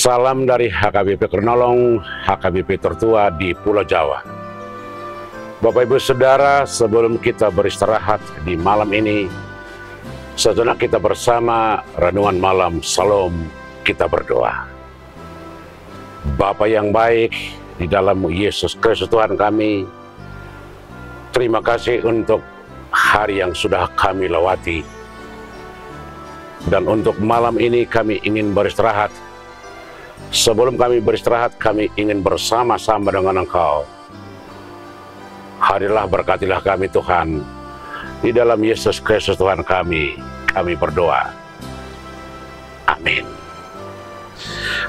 Salam dari HKBP Kronolong, HKBP tertua di Pulau Jawa. Bapak Ibu Saudara, sebelum kita beristirahat di malam ini, sejenak kita bersama renungan malam Salam, kita berdoa. Bapa yang baik, di dalam Yesus Kristus Tuhan kami, terima kasih untuk hari yang sudah kami lewati. Dan untuk malam ini kami ingin beristirahat. Sebelum kami beristirahat, kami ingin bersama-sama dengan Engkau. Hadilah berkatilah kami Tuhan. Di dalam Yesus Kristus Tuhan kami berdoa. Amin.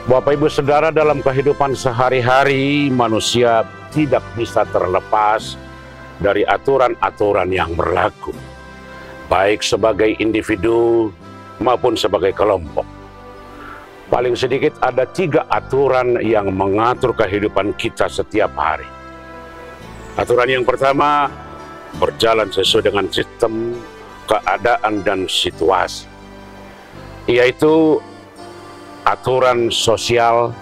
Bapak Ibu Saudara, dalam kehidupan sehari-hari manusia tidak bisa terlepas dari aturan-aturan yang berlaku, baik sebagai individu maupun sebagai kelompok. Paling sedikit ada 3 aturan yang mengatur kehidupan kita setiap hari. Aturan yang pertama, berjalan sesuai dengan sistem, keadaan, dan situasi, yaitu aturan sosial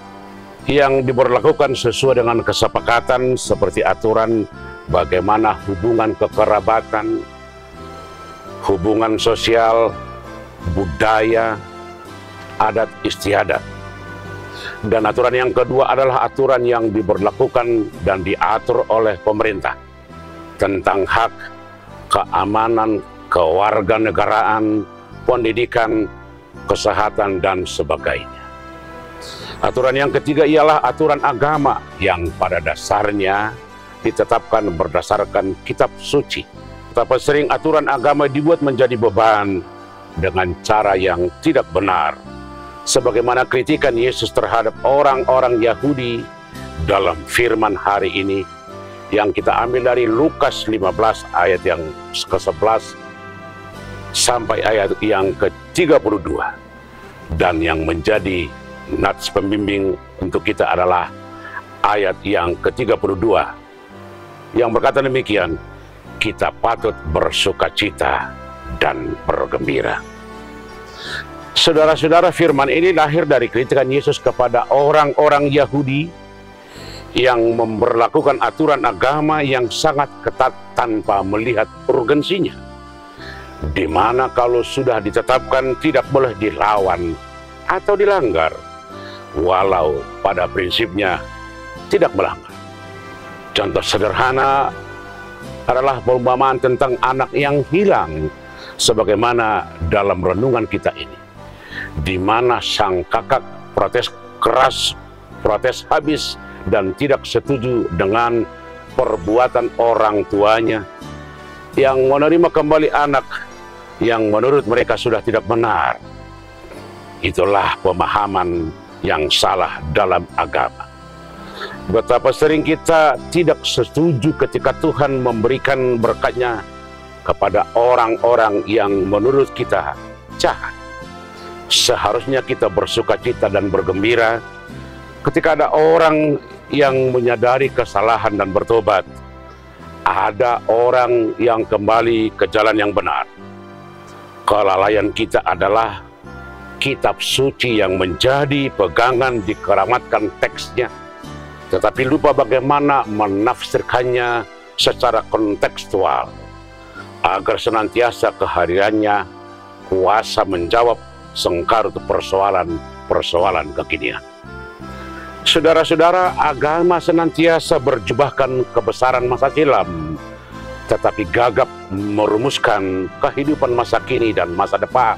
yang diberlakukan sesuai dengan kesepakatan, seperti aturan bagaimana hubungan kekerabatan, hubungan sosial, budaya, adat istiadat. Dan aturan yang kedua adalah aturan yang diberlakukan dan diatur oleh pemerintah tentang hak, keamanan, kewarganegaraan, pendidikan, kesehatan, dan sebagainya. Aturan yang ketiga ialah aturan agama yang pada dasarnya ditetapkan berdasarkan kitab suci. Betapa sering aturan agama dibuat menjadi beban dengan cara yang tidak benar, sebagaimana kritikan Yesus terhadap orang-orang Yahudi dalam firman hari ini yang kita ambil dari Lukas 15 ayat yang ke-11 sampai ayat yang ke-32. Dan yang menjadi nats pembimbing untuk kita adalah ayat yang ke-32 yang berkata demikian, kita patut bersukacita dan bergembira. Saudara-saudara, firman ini lahir dari kritikan Yesus kepada orang-orang Yahudi yang memberlakukan aturan agama yang sangat ketat tanpa melihat urgensinya, di mana kalau sudah ditetapkan tidak boleh dilawan atau dilanggar, walau pada prinsipnya tidak melanggar. Contoh sederhana adalah perumpamaan tentang anak yang hilang, sebagaimana dalam renungan kita ini, di mana sang kakak protes keras, protes habis, dan tidak setuju dengan perbuatan orang tuanya yang menerima kembali anak yang menurut mereka sudah tidak benar. Itulah pemahaman yang salah dalam agama. Betapa sering kita tidak setuju ketika Tuhan memberikan berkat-Nya kepada orang-orang yang menurut kita jahat. Seharusnya kita bersukacita dan bergembira ketika ada orang yang menyadari kesalahan dan bertobat. Ada orang yang kembali ke jalan yang benar. Kelalaian kita adalah kitab suci yang menjadi pegangan dikeramatkan teksnya, tetapi lupa bagaimana menafsirkannya secara kontekstual, agar senantiasa kehadirannya kuasa menjawab sengkarut persoalan kekinian. Saudara-saudara, agama senantiasa berjubahkan kebesaran masa silam, tetapi gagap merumuskan kehidupan masa kini dan masa depan.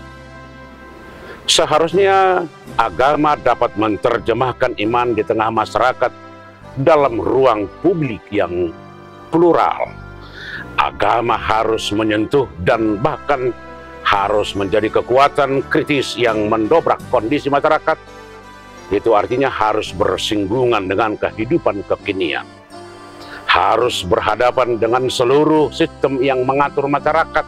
Seharusnya agama dapat menerjemahkan iman di tengah masyarakat dalam ruang publik yang plural. Agama harus menyentuh dan bahkan harus menjadi kekuatan kritis yang mendobrak kondisi masyarakat. Itu artinya harus bersinggungan dengan kehidupan kekinian, harus berhadapan dengan seluruh sistem yang mengatur masyarakat,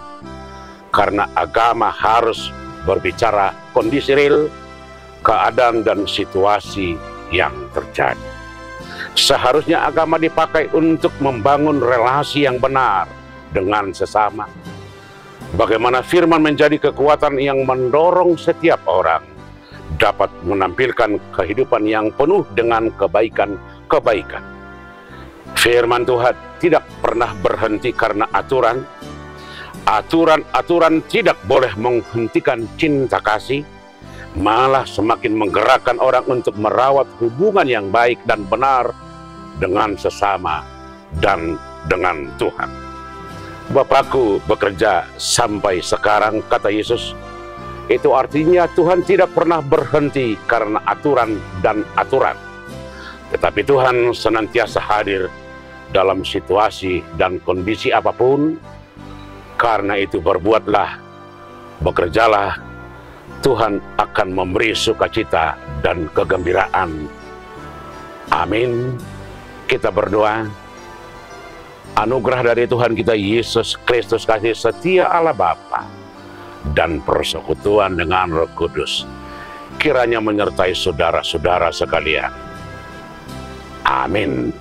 karena agama harus berbicara kondisi real, keadaan dan situasi yang terjadi. Seharusnya agama dipakai untuk membangun relasi yang benar dengan sesama. Bagaimana firman menjadi kekuatan yang mendorong setiap orang dapat menampilkan kehidupan yang penuh dengan kebaikan-kebaikan. Firman Tuhan tidak pernah berhenti karena aturan. Aturan-aturan tidak boleh menghentikan cinta kasih, malah semakin menggerakkan orang untuk merawat hubungan yang baik dan benar dengan sesama dan dengan Tuhan. Bapakku bekerja sampai sekarang, kata Yesus. Itu artinya Tuhan tidak pernah berhenti karena aturan dan aturan. Tetapi Tuhan senantiasa hadir dalam situasi dan kondisi apapun. Karena itu berbuatlah, bekerjalah, Tuhan akan memberi sukacita dan kegembiraan. Amin. Kita berdoa. Anugerah dari Tuhan kita Yesus Kristus, kasih setia Allah Bapa, dan persekutuan dengan Roh Kudus kiranya menyertai saudara-saudara sekalian. Amin.